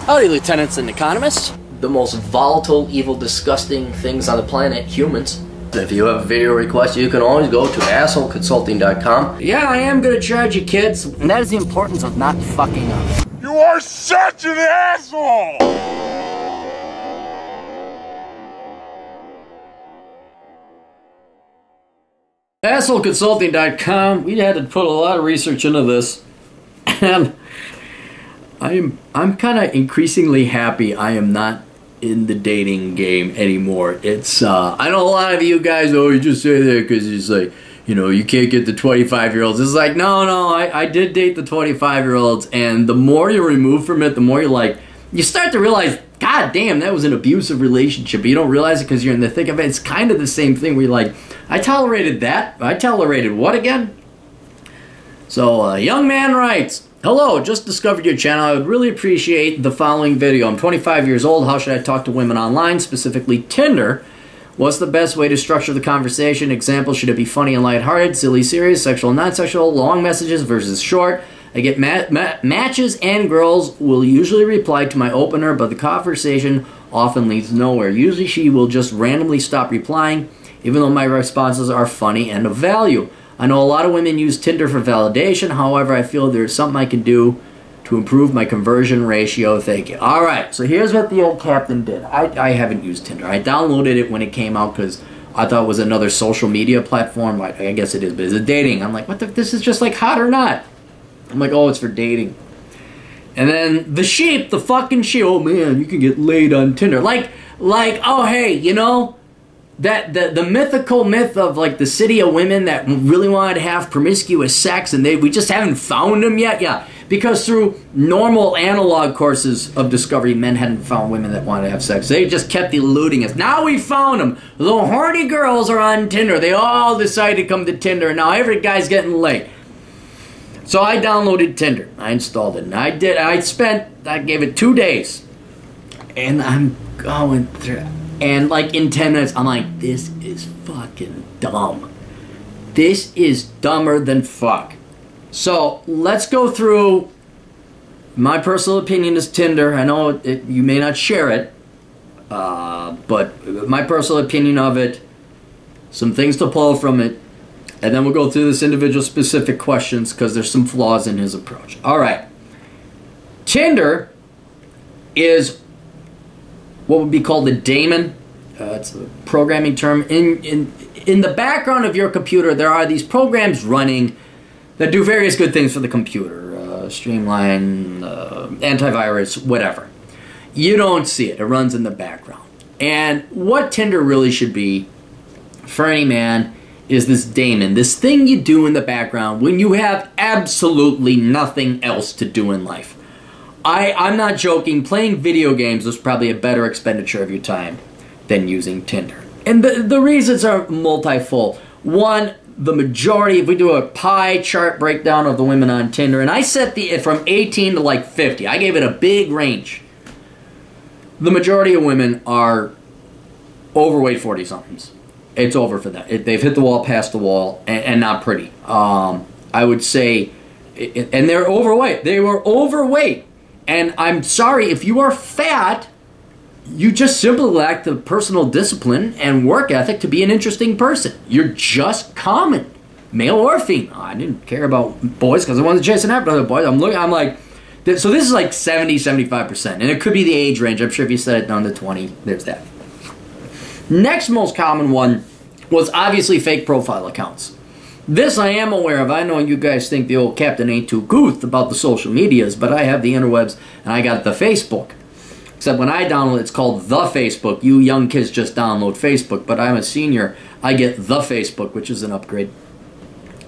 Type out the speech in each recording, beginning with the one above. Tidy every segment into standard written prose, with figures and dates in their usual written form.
Howdy, lieutenants and economists. The most volatile, evil, disgusting things on the planet, humans. If you have a video request, you can always go to assholeconsulting.com. Yeah, I am gonna charge you, kids. And that is the importance of not fucking up. You are such an asshole! Assholeconsulting.com. We had to put a lot of research into this. And I'm kind of increasingly happy I am not in the dating game anymore. It's I know a lot of you guys, oh, you just say that because it's like, you know, you can't get the 25-year-olds. It's like, no, I did date the 25-year-olds, and the more you're removed from it, the more you're like, you start to realize, God damn, that was an abusive relationship. But you don't realize it because you're in the thick of it. It's kind of the same thing where you're like, I tolerated that. I tolerated what again? So, a young man writes, hello, just discovered your channel. I would really appreciate the following video. I'm 25 years old. How should I talk to women online, specifically Tinder? What's the best way to structure the conversation? Example, should it be funny and lighthearted, silly, serious, sexual, non-sexual, long messages versus short? I get matches and girls will usually reply to my opener, but the conversation often leads nowhere. Usually she will just randomly stop replying, even though my responses are funny and of value. I know a lot of women use Tinder for validation. However, I feel there's something I can do to improve my conversion ratio. Thank you. All right, so here's what the old captain did. I haven't used Tinder. I downloaded it when it came out because I thought it was another social media platform. I guess it is, but it's a dating. I'm like, what the? This is just like Hot or Not. I'm like, oh, it's for dating. And then the sheep, the fucking sheep, oh man, you can get laid on Tinder. Like, oh hey, you know, that the mythical myth of like the city of women that really wanted to have promiscuous sex and we just haven't found them yet. Yeah, because through normal analog courses of discovery, men hadn't found women that wanted to have sex. They just kept eluding us. Now we found them. The horny girls are on Tinder. They all decided to come to Tinder, and now every guy's getting laid. So I downloaded Tinder. I installed it, and I gave it 2 days, and I'm going through. And like in 10 minutes, I'm like, this is fucking dumb. This is dumber than fuck. So let's go through. My personal opinion is Tinder. I know you may not share it, but my personal opinion of it, some things to pull from it, and then we'll go through this individual specific questions because there's some flaws in his approach. All right. Tinder is what would be called a daemon. It's a programming term. In the background of your computer, there are these programs running that do various good things for the computer. Streamline, antivirus, whatever. You don't see it. It runs in the background. And what Tinder really should be for any man is this daemon, this thing you do in the background when you have absolutely nothing else to do in life. I'm not joking. Playing video games is probably a better expenditure of your time than using Tinder. And the reasons are multifold. One, the majority, if we do a pie chart breakdown of the women on Tinder, and I set it from 18 to like 50. I gave it a big range. The majority of women are overweight 40-somethings. It's over for them. They've hit the wall, past the wall, and not pretty. I would say, and they're overweight. They were overweight. And I'm sorry, if you are fat, you just simply lack the personal discipline and work ethic to be an interesting person. You're just common, male or female. I didn't care about boys because I wasn't chasing after other boys. I'm like, so this is like 70, 75%. And it could be the age range. I'm sure if you set it down to 20, there's that. Next most common one was obviously fake profile accounts. This I am aware of. I know you guys think the old captain ain't too goofed about the social medias, but I have the interwebs and I got the Facebook. Except when I download it, it's called the Facebook. You young kids just download Facebook, but I'm a senior. I get the Facebook, which is an upgrade.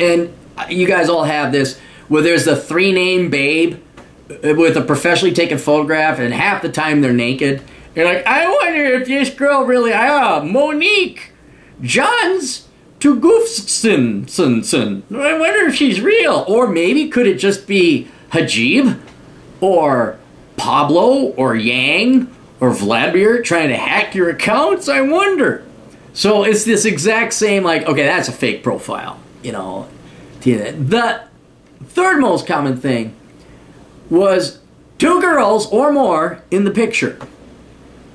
And you guys all have this, where there's the 3-name babe with a professionally taken photograph, and half the time they're naked. You're like, I wonder if this girl really, Monique Johns to Goofson. I wonder if she's real. Or maybe could it just be Hajib or Pablo or Yang or Vladimir trying to hack your accounts? I wonder. So it's this exact same, like, okay, that's a fake profile. You know, the third most common thing was 2 girls or more in the picture.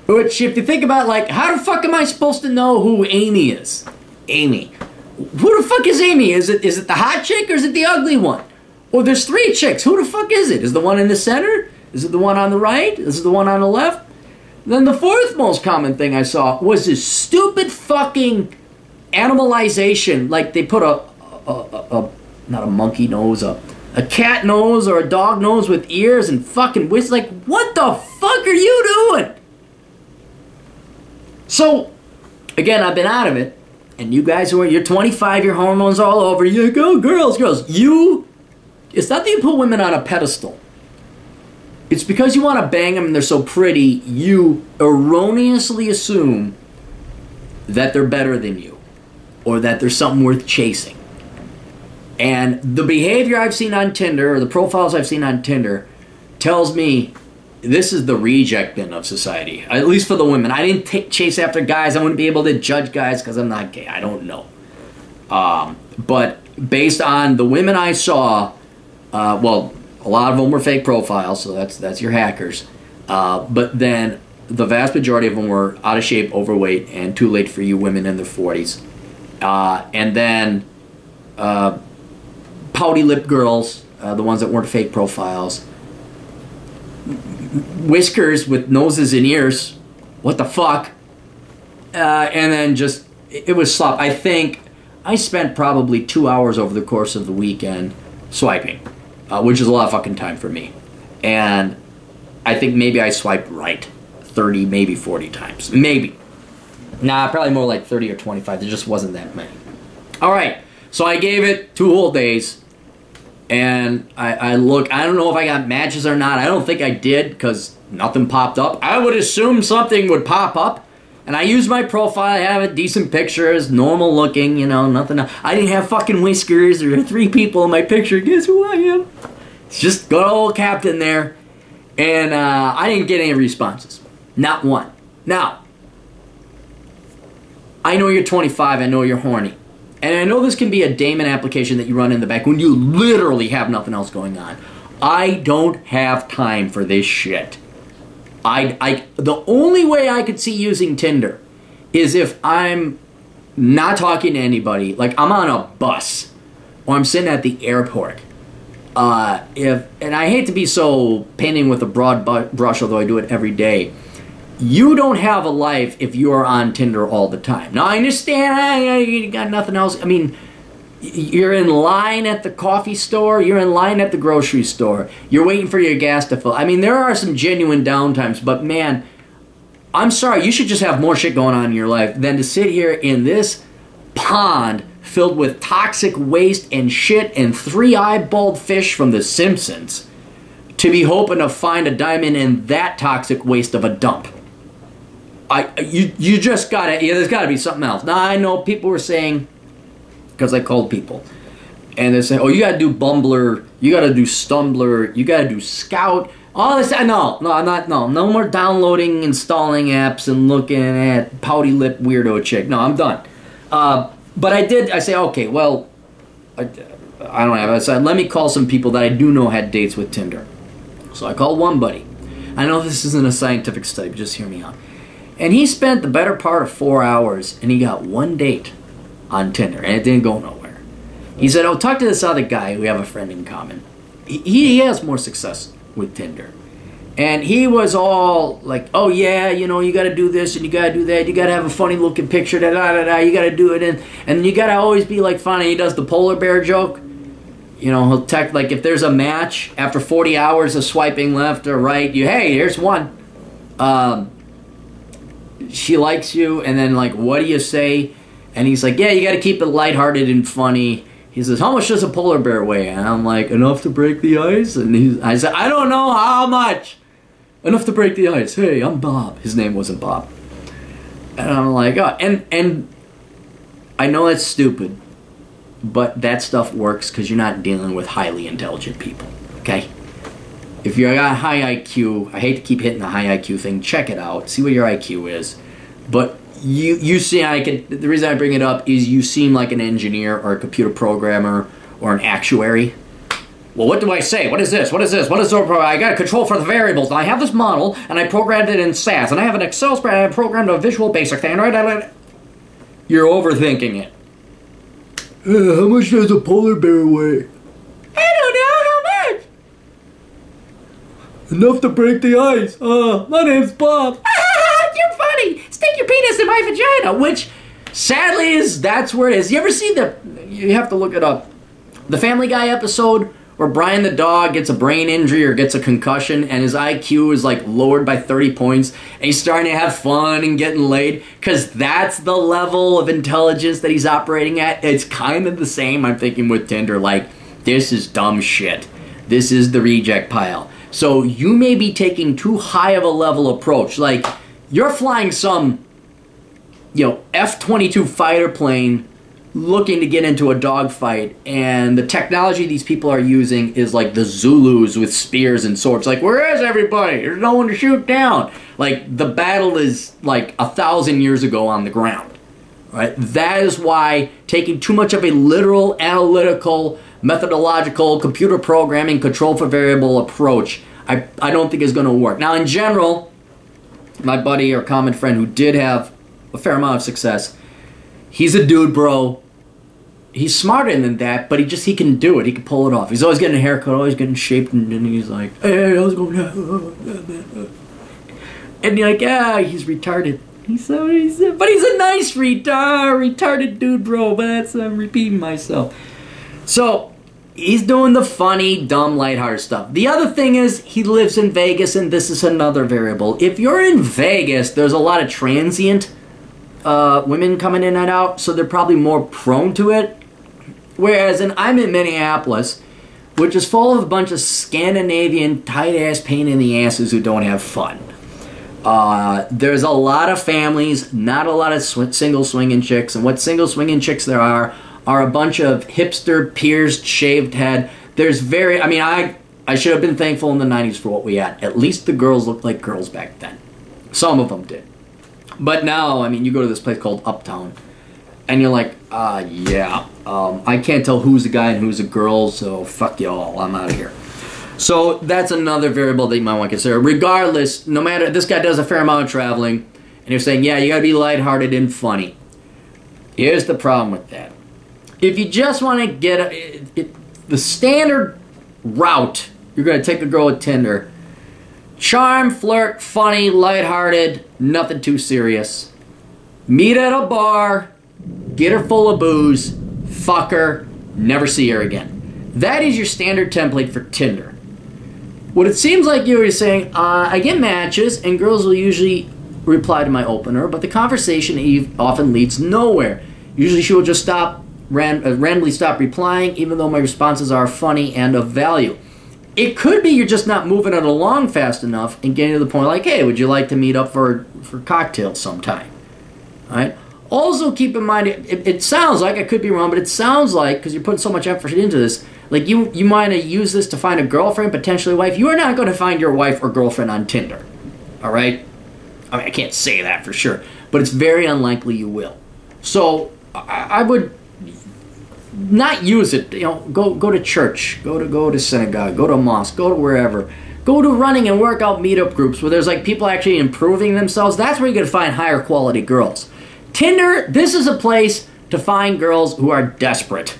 Which, if you think about, like, how the fuck am I supposed to know who Amy is? Amy. Who the fuck is Amy? Is it the hot chick or is it the ugly one? Well, there's 3 chicks. Who the fuck is it? Is the one in the center? Is it the one on the right? Is it the one on the left? Then the 4th most common thing I saw was this stupid fucking animalization. Like they put not a monkey nose, a cat nose or a dog nose with ears and fucking whisk. Like, what the fuck are you doing? So, again, I've been out of it. And you guys who are, you're 25, your hormones all over. You go, girls. It's not that you put women on a pedestal. It's because you want to bang them and they're so pretty, you erroneously assume that they're better than you. Or that there's something worth chasing. And the behavior I've seen on Tinder, or the profiles I've seen on Tinder, tells me this is the reject bin of society. At least for the women. I didn't chase after guys. I wouldn't be able to judge guys because I'm not gay. I don't know. But based on the women I saw, well, a lot of them were fake profiles, so that's your hackers. But then the vast majority of them were out of shape, overweight, and too late for you women in their 40s. And then pouty lip girls, the ones that weren't fake profiles. Whiskers with noses and ears. What the fuck? And then just, it was slop. I think I spent probably 2 hours over the course of the weekend swiping, which is a lot of fucking time for me. And I think maybe I swiped right 30, maybe 40 times. Maybe. Nah, probably more like 30 or 25. There just wasn't that many. Alright, so I gave it 2 whole days. And I look, I don't know if I got matches or not. I don't think I did because nothing popped up. I would assume something would pop up. And I used my profile. I have decent pictures, normal looking, you know, nothing. I didn't have fucking whiskers or 3 people in my picture. Guess who I am? It's just good old Captain there. And I didn't get any responses. Not one. Now, I know you're 25. I know you're horny. And I know this can be a Damon application that you run in the back when you literally have nothing else going on. I don't have time for this shit. The only way I could see using Tinder is if I'm not talking to anybody, like I'm on a bus or I'm sitting at the airport. And I hate to be so painting with a broad brush, although I do it every day. You don't have a life if you are on Tinder all the time. Now, I understand you got nothing else. I mean, you're in line at the coffee store. You're in line at the grocery store. You're waiting for your gas to fill. I mean, there are some genuine downtimes. But, man, I'm sorry. You should just have more shit going on in your life than to sit here in this pond filled with toxic waste and shit and 3-eyeballed fish from The Simpsons to be hoping to find a diamond in that toxic waste of a dump. You just gotta, there's gotta be something else. Now, I know people were saying, because I called people, and they're saying, oh, you gotta do Bumbler, you gotta do Stumbler, you gotta do Scout, all this. No more downloading, installing apps, and looking at pouty lip weirdo chick. No, I'm done. But I say, okay, well, I don't have it. I said, let me call some people that I do know had dates with Tinder. So I called one buddy. I know this isn't a scientific study, but just hear me out. And he spent the better part of 4 hours, and he got 1 date on Tinder, and it didn't go nowhere. He said, oh, talk to this other guy, we have a friend in common. He has more success with Tinder. And he was all like, oh, yeah, you know, you got to do this, and you got to do that, you got to have a funny-looking picture, da-da-da-da, you got to do it, and you got to always be, like, funny. He does the polar bear joke. You know, he'll text, like, if there's a match, after 40 hours of swiping left or right, hey, here's one. She likes you, and then, like, what do you say? And he's like, yeah, you got to keep it lighthearted and funny. He says, how much does a polar bear weigh? And I'm like, enough to break the ice? And I said, I don't know how much. Enough to break the ice. Hey, I'm Bob. His name wasn't Bob. And I'm like, oh, and I know that's stupid, but that stuff works because you're not dealing with highly intelligent people, okay? If you got high IQ, I hate to keep hitting the high IQ thing, check it out, see what your IQ is. But you see, the reason I bring it up is you seem like an engineer or a computer programmer or an actuary. Well, what do I say? What is this? What is this? What is the... I got to control for the variables. I have this model, and I programmed it in SAS, and I have an Excel spreadsheet, and I programmed a Visual Basic thing, right? You're overthinking it. How much does a polar bear weigh? I don't know how much. Enough to break the ice. My name's Bob. You're funny. Stick your penis in my vagina, which sadly that's where it is. You ever see you have to look it up, the Family Guy episode where Brian the dog gets a brain injury or gets a concussion and his IQ is like lowered by 30 points and he's starting to have fun and getting laid because that's the level of intelligence that he's operating at. It's kind of the same, I'm thinking, with Tinder. Like, this is dumb shit. This is the reject pile. So you may be taking too high of a level approach. Like, you're flying some, F-22 fighter plane looking to get into a dogfight, and the technology these people are using is like the Zulus with spears and swords. Like, where is everybody? There's no one to shoot down. Like, the battle is like 1,000 years ago on the ground. Right? That is why taking too much of a literal, analytical, methodological, computer programming, control for variable approach, I don't think is going to work. Now, in general, my buddy or common friend who did have a fair amount of success, he's a dude, bro. He's smarter than that, but he can do it. He can pull it off. He's always getting a haircut, always getting shaped, and then he's like, hey, how's it going? And you're like, he's retarded. But he's a nice retarded dude, bro. But I'm repeating myself. So, he's doing the funny, dumb, lighthearted stuff. The other thing is, he lives in Vegas, and this is another variable. If you're in Vegas, there's a lot of transient women coming in and out, so they're probably more prone to it. Whereas I'm in Minneapolis, which is full of a bunch of Scandinavian tight-ass pain-in-the-asses who don't have fun. There's a lot of families, not a lot of single swinging chicks, and what single swinging chicks there are a bunch of hipster, pierced, shaved head. I should have been thankful in the 90s for what we had. At least the girls looked like girls back then. Some of them did. But now, you go to this place called Uptown, and you're like, I can't tell who's a guy and who's a girl, so fuck y'all, I'm out of here. So that's another variable that you might want to consider. Regardless, no matter, this guy does a fair amount of traveling, and you're saying, you gotta be lighthearted and funny. Here's the problem with that. If you just want to get the standard route, you're going to take a girl with Tinder. Charm, flirt, funny, lighthearted, nothing too serious. Meet at a bar, get her full of booze, fuck her, never see her again. That is your standard template for Tinder. What it seems like you were saying, I get matches and girls will usually reply to my opener, but the conversation often leads nowhere. Usually she will just randomly stop replying, even though my responses are funny and of value. It could be you're just not moving it along fast enough and getting to the point like, hey, would you like to meet up for cocktails sometime? All right. Also keep in mind, it sounds like, I could be wrong, but it sounds like, because you're putting so much effort into this, like you might use this to find a girlfriend, potentially wife. You are not going to find your wife or girlfriend on Tinder. All right? I can't say that for sure, but it's very unlikely you will. So I would not use it. Go to church, go to synagogue, go to mosque, go to wherever. Go to running and workout meetup groups where there's like people actually improving themselves. That's where you're going to find higher quality girls. Tinder, this is a place to find girls who are desperate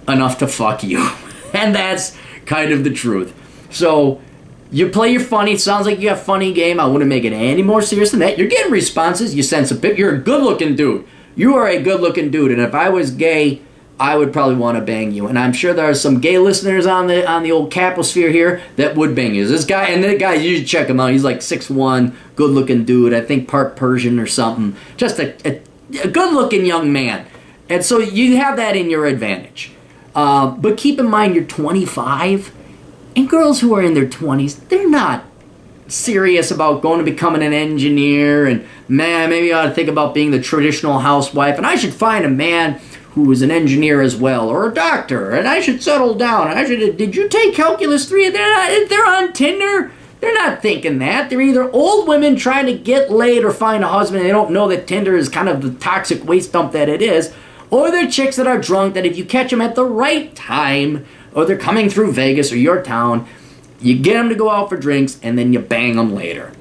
enough to fuck you. And that's kind of the truth. So you play your funny. It sounds like you have funny game. I wouldn't make it any more serious than that. You're getting responses. You sense a bit. You're a good-looking dude. You are a good-looking dude. And if I was gay, I would probably want to bang you. And I'm sure there are some gay listeners on the old caposphere here that would bang you. This guy, and that guy, you should check him out. He's like 6'1", good-looking dude. I think part Persian or something. Just a good-looking young man. And so you have that in your advantage. But keep in mind you're 25. And girls who are in their 20s, they're not serious about going to becoming an engineer. And, man, maybe I ought to think about being the traditional housewife. And I should find a man who is an engineer as well, or a doctor, and I should settle down. And did you take Calculus 3? They're on Tinder. They're not thinking that. They're either old women trying to get laid or find a husband, and they don't know that Tinder is kind of the toxic waste dump that it is, or they're chicks that are drunk that if you catch them at the right time, or they're coming through Vegas or your town. You get them to go out for drinks, and then you bang them later.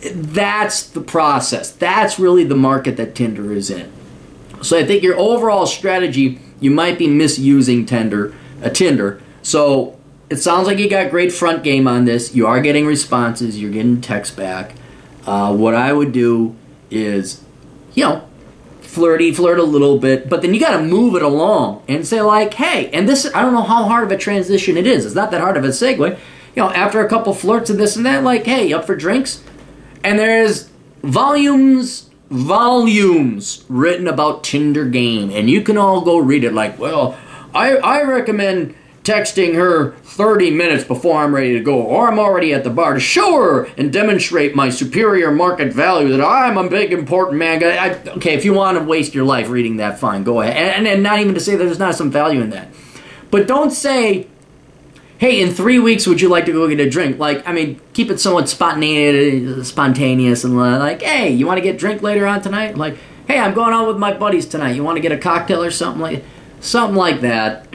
That's the process. That's really the market that Tinder is in. So I think your overall strategy, you might be misusing Tinder. So it sounds like you got great front game on this. You are getting responses. You're getting texts back. What I would do is, flirt a little bit, but then you got to move it along and say like, hey, and this, I don't know how hard of a transition it is. It's not that hard of a segue. After a couple flirts of this and that, like, hey, up for drinks? And there's volumes written about Tinder game, and you can all go read it like, well, I recommend texting her 30 minutes before I'm ready to go, or I'm already at the bar to show her and demonstrate my superior market value that I'm a big important man. Okay, if you want to waste your life reading that, fine, go ahead. And not even to say that there's not some value in that. But don't say, hey, in 3 weeks, would you like to go get a drink? Like, I mean, keep it somewhat spontaneous and like, hey, you want to get a drink later on tonight? Like, hey, I'm going out with my buddies tonight. You want to get a cocktail or something like that?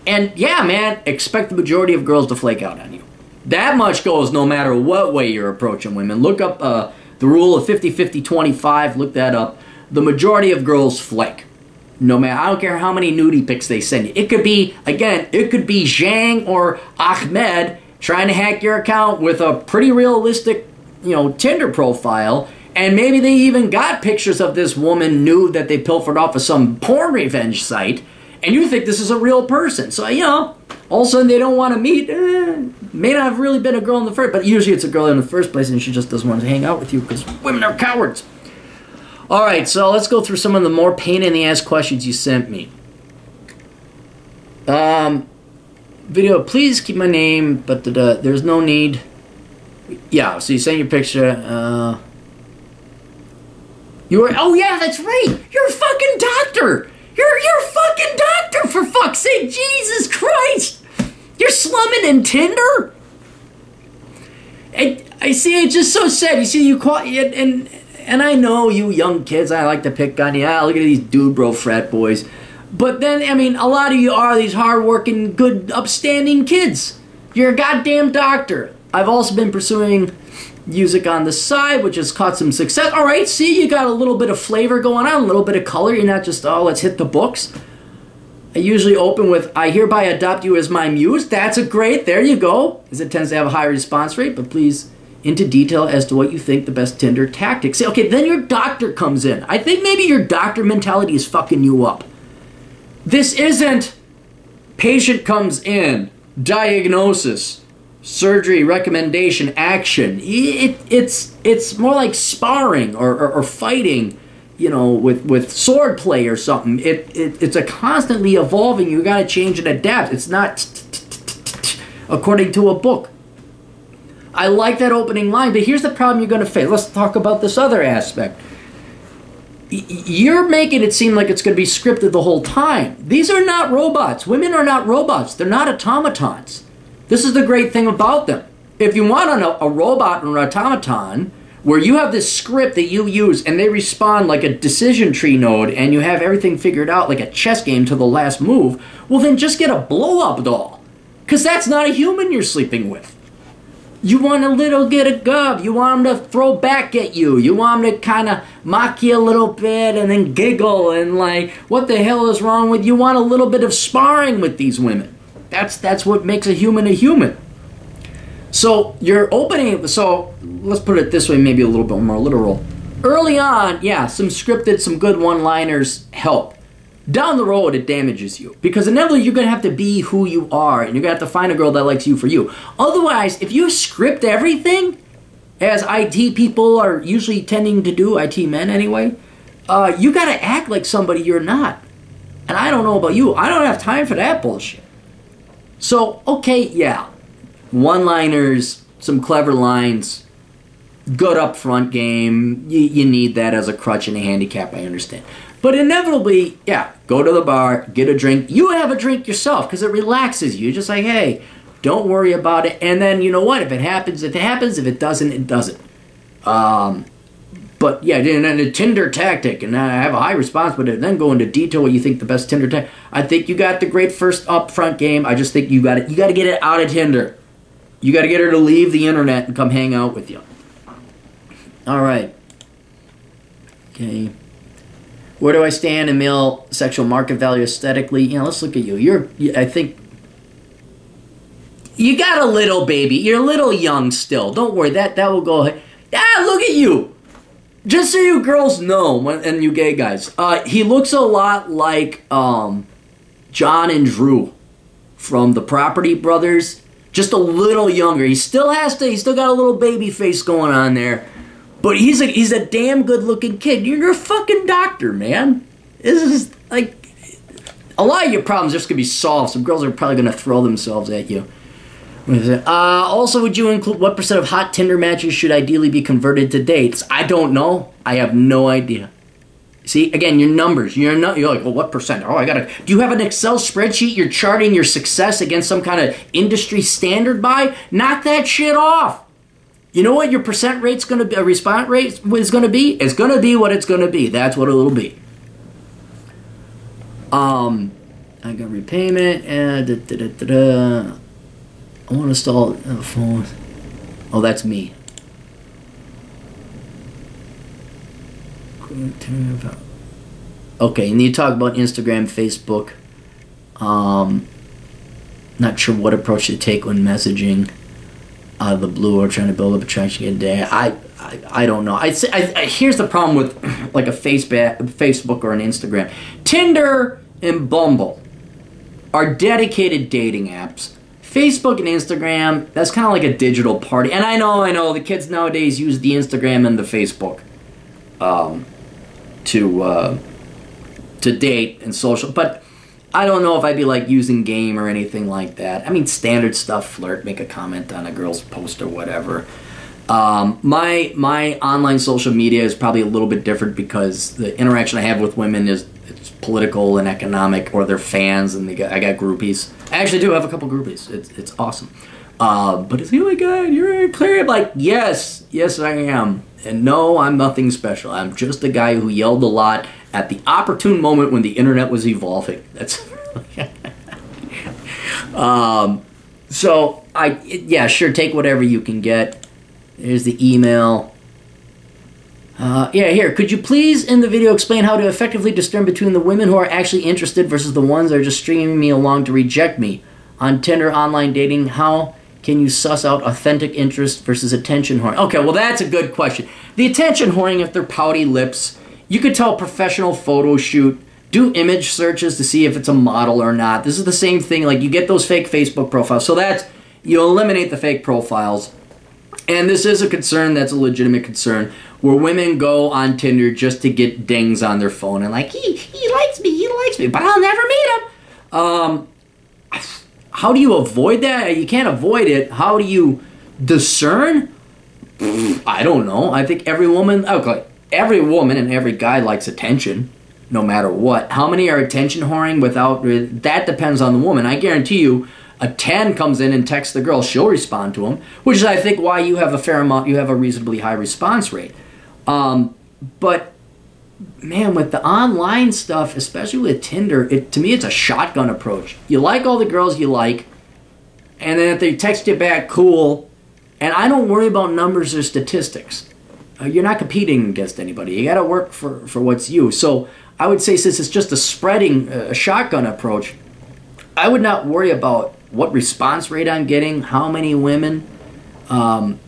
And yeah, man, expect the majority of girls to flake out on you. That much goes no matter what way you're approaching women. Look up the rule of 50-50-25. Look that up. The majority of girls flake. No matter, I don't care how many nudie pics they send you. It could be, again, Zhang or Ahmed trying to hack your account with a pretty realistic, Tinder profile, and maybe they even got pictures of this woman nude that they pilfered off of some porn revenge site, and you think this is a real person. So, all of a sudden they don't want to meet. May not have really been a girl in the first, but usually it's a girl in the first place, and she just doesn't want to hang out with you because women are cowards. All right, so let's go through some of the more pain-in-the-ass questions you sent me. Video, please keep my name, but there's no need. Yeah, so you sent your picture. Oh yeah, that's right. You're a fucking doctor. You're a fucking doctor, for fuck's sake. Jesus Christ. You're slumming in Tinder? I see, it's just so sad. You see, you call and I know you young kids, I like to pick on you. Look at these dude bro frat boys. But then, I mean, a lot of you are these hard-working, good, upstanding kids. You're a goddamn doctor. I've also been pursuing music on the side, which has caught some success. All right, see, you got a little bit of flavor going on, a little bit of color. You're not just, oh, let's hit the books. I usually open with, I hereby adopt you as my muse. That's a great, there you go, as it tends to have a high response rate, but please into detail as to what you think the best Tinder tactics. Okay, then your doctor comes in. I think maybe your doctor mentality is fucking you up. This isn't patient comes in, diagnosis, surgery, recommendation, action. It's more like sparring or fighting, with sword play or something. It's a constantly evolving. You got to change and adapt. It's not according to a book. I like that opening line, but here's the problem you're going to face. Let's talk about this other aspect. You're making it seem like it's going to be scripted the whole time. These are not robots. Women are not robots. They're not automatons. This is the great thing about them. If you want a robot or an automaton where you have this script that you use and they respond like a decision tree node and you have everything figured out like a chess game to the last move, well then just get a blow-up doll. Because that's not a human you're sleeping with. You want a little get a gov. You want them to throw back at you. You want them to kind of mock you a little bit and then giggle and like, what the hell is wrong with you? You want a little bit of sparring with these women. That's what makes a human a human. So you're opening, so let's put it this way, maybe a little bit more literal. Early on, yeah, some scripted, some good one-liners help. Down the road, it damages you. Because inevitably, you're going to have to be who you are. And you're going to have to find a girl that likes you for you. Otherwise, if you script everything, as IT people are usually tending to do, IT men anyway, you got to act like somebody you're not. And I don't know about you. I don't have time for that bullshit. So, okay, yeah. One-liners, some clever lines, good upfront game. You need that as a crutch and a handicap, I understand. But inevitably, yeah, go to the bar, get a drink. You have a drink yourself because it relaxes you. You're just like, hey, don't worry about it. And then, you know what? If it happens, it happens. If it doesn't, it doesn't. But yeah, and a Tinder tactic, and I have a high response, but then go into detail what you think the best Tinder tactic. I think you got the great first upfront game. I just think you got to get it out of Tinder. You got to get her to leave the internet and come hang out with you. All right. Okay. Where do I stand in male sexual market value aesthetically? You know, let's look at you. I think you got a little baby. You're a little young still. Don't worry. That will go ahead. Ah, look at you. Just so you girls know, and you gay guys, he looks a lot like John and Drew from the Property Brothers. Just a little younger. He's still got a little baby face going on there. But he's a damn good looking kid. You're a fucking doctor, man. This is like a lot of your problems are just gonna be solved. Some girls are probably gonna throw themselves at you. Also, would you include what % of hot Tinder matches should ideally be converted to dates? I don't know. I have no idea. See, again, your numbers. You're like, well, what %? Oh, do you have an Excel spreadsheet you're charting your success against some kind of industry standard by? Knock that shit off. You know what your % rate's going to be, a response rate is going to be? It's going to be what it's going to be. That's what it'll be. I got repayment, I want to install a phone. Oh, that's me. Okay, and you talk about Instagram, Facebook. Not sure what approach to take when messaging out of the blue or trying to build up attraction in a day. I don't know. Here's the problem with like a Facebook or an Instagram. Tinder and Bumble are dedicated dating apps. Facebook and Instagram, that's kind of like a digital party. And I know, the kids nowadays use the Instagram and the Facebook to date and social. But I don't know if I'd be like using game or anything like that. I mean, standard stuff, flirt, make a comment on a girl's post or whatever. My online social media is probably a little bit different because the interaction I have with women it's political and economic, or they're fans, and I got groupies. I actually do have a couple groupies. It's awesome. But it's, oh my God, you're clear. I'm like, yes, I am. And no, I'm nothing special. I'm just a guy who yelled a lot at the opportune moment when the internet was evolving. That's so sure, take whatever you can get. There's the email. Here, could you please in the video explain how to effectively discern between the women who are actually interested versus the ones that are just stringing me along to reject me? On Tinder, online dating, how can you suss out authentic interest versus attention whoring? Okay, well, that's a good question. The attention whoring, if they're pouty lips, you could tell professional photo shoot, do image searches to see if it's a model or not. This is the same thing, like you get those fake Facebook profiles. So you eliminate the fake profiles. And this is a concern that's a legitimate concern, where women go on Tinder just to get dings on their phone and like, he likes me, but I'll never meet him. How do you avoid that? You can't avoid it. How do you discern? I don't know. I think every woman and every guy likes attention, no matter what. How many are attention whoring without? That depends on the woman. I guarantee you, a 10 comes in and texts the girl, she'll respond to him, which is, I think, why you have a reasonably high response rate. But man, with the online stuff, especially with Tinder, to me it's a shotgun approach. You like all the girls you like, and then if they text you back, cool. And I don't worry about numbers or statistics. You're not competing against anybody. You got to work for what's you. So I would say, since it's just a shotgun approach, I would not worry about what response rate I'm getting, how many women,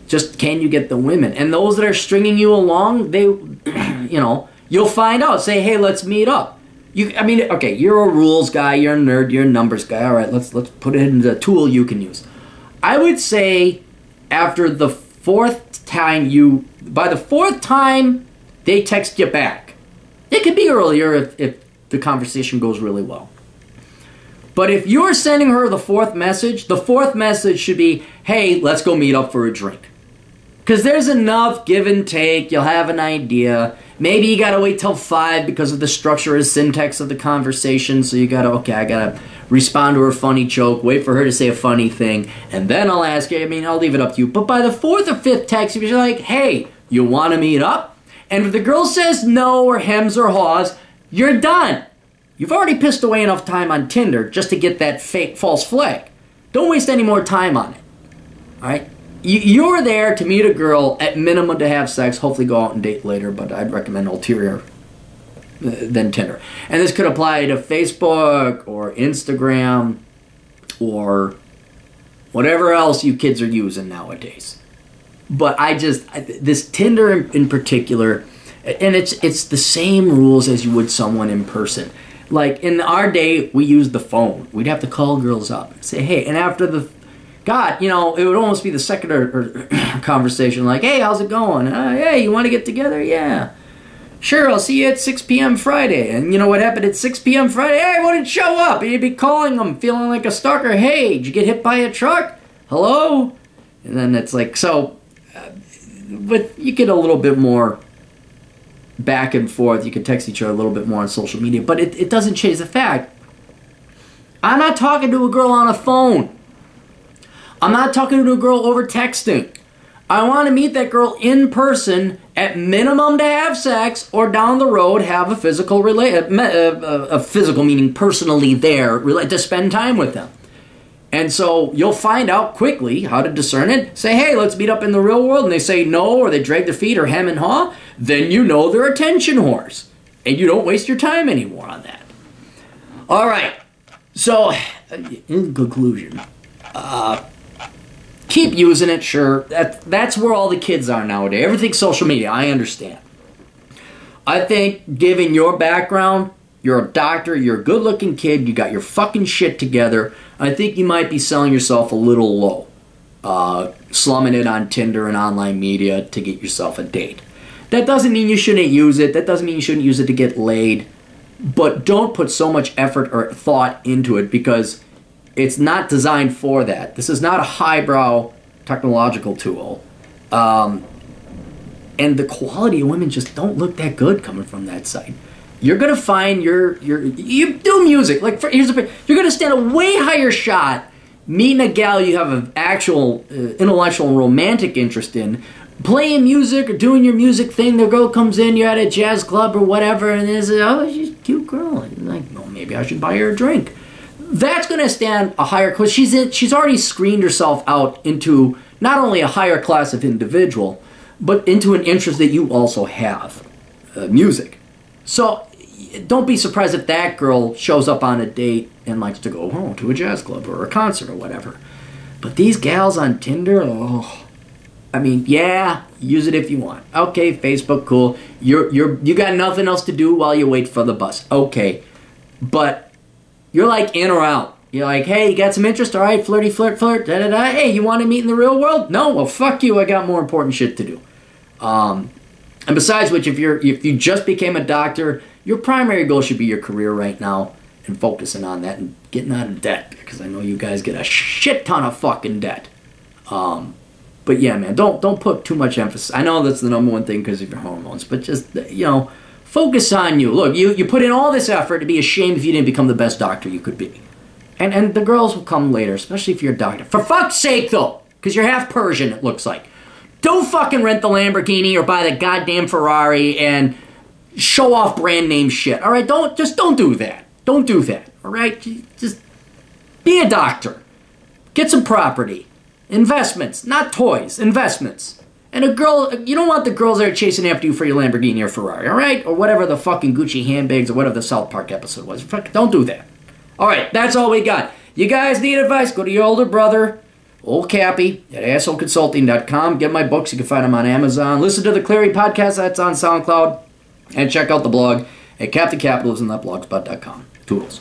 just can you get the women. And those that are stringing you along, you'll find out. Say, hey, let's meet up. You're a rules guy, you're a nerd, you're a numbers guy. All right, let's put it in the tool you can use. I would say after the fourth time they text you back. It could be earlier if the conversation goes really well. But if you're sending her the fourth message should be, hey, let's go meet up for a drink. Because there's enough give and take. You'll have an idea. Maybe you got to wait till 5 because of the structure and syntax of the conversation. So I got to respond to her funny joke, wait for her to say a funny thing, and then I'll ask you. I'll leave it up to you. But by the 4th or 5th text, you're like, hey, you want to meet up? And if the girl says no or hems or haws, you're done. You've already pissed away enough time on Tinder just to get that fake false flag. Don't waste any more time on it. All right? You're there to meet a girl, at minimum to have sex, hopefully go out and date later, but I'd recommend ulterior than Tinder. And this could apply to Facebook or Instagram or whatever else you kids are using nowadays. But this Tinder in particular, and it's the same rules as you would someone in person. Like in our day, we used the phone. We'd have to call girls up and say, hey, and after it would almost be the second or conversation like, hey, how's it going? Hey, you want to get together? Yeah. Sure, I'll see you at 6 p.m. Friday. And you know what happened at 6 p.m. Friday? Hey, I wouldn't show up. And you'd be calling them, feeling like a stalker. Hey, did you get hit by a truck? Hello? And then it's like, but you get a little bit more back and forth. You can text each other a little bit more on social media. But it doesn't change the fact. I'm not talking to a girl on a phone. I'm not talking to a girl over texting. I want to meet that girl in person, at minimum to have sex, or down the road have a physical physical meaning personally there, to spend time with them. And so you'll find out quickly how to discern it. Say, hey, let's meet up in the real world, and they say no, or they drag their feet, or hem and haw. Then you know they're attention whores, and you don't waste your time anymore on that. All right. So, in conclusion, keep using it, sure. That's where all the kids are nowadays. Everything's social media, I understand. I think, given your background, you're a doctor, you're a good-looking kid, you got your fucking shit together, I think you might be selling yourself a little low. Slumming it on Tinder and online media to get yourself a date. That doesn't mean you shouldn't use it. That doesn't mean you shouldn't use it to get laid. But don't put so much effort or thought into it, because it's not designed for that. This is not a highbrow technological tool. And the quality of women just don't look that good coming from that site. You're going to find you do music. Like, you're going to stand a way higher shot meeting a gal you have an actual intellectual and romantic interest in, playing music or doing your music thing. The girl comes in, you're at a jazz club or whatever, and there's, oh, she's a cute girl. And you're like, well, maybe I should buy her a drink. That's going to stand a higher class. She's already screened herself out into not only a higher class of individual, but into an interest that you also have, music. So don't be surprised if that girl shows up on a date and likes to go home to a jazz club or a concert or whatever. But these gals on Tinder, yeah, use it if you want. Okay, Facebook, cool. You got nothing else to do while you wait for the bus. Okay, but you're like in or out. You're like, hey, you got some interest? All right, flirty, flirt, da-da-da. Hey, you want to meet in the real world? No? Well, fuck you. I got more important shit to do. And besides which, if you just became a doctor, your primary goal should be your career right now and focusing on that and getting out of debt, because I know you guys get a shit ton of fucking debt. But yeah, man, don't put too much emphasis. I know that's the number one thing because of your hormones, but just, focus on you. Look, you put in all this effort to be ashamed if you didn't become the best doctor you could be. And the girls will come later, especially if you're a doctor. For fuck's sake, though, because you're half Persian, it looks like. Don't fucking rent the Lamborghini or buy the goddamn Ferrari and show off brand name shit. All right, don't do that. Don't do that. All right, just be a doctor. Get some property, investments, not toys, investments. And a girl, you don't want the girls that are chasing after you for your Lamborghini or Ferrari. All right, or whatever the fucking Gucci handbags or whatever the South Park episode was. Don't do that. All right, that's all we got. You guys need advice? Go to your older brother, old Cappy, at assholeconsulting.com. Get my books. You can find them on Amazon. Listen to the Cleary podcast. That's on SoundCloud. And check out the blog at captaincapitalism.blogspot.com. Toodles.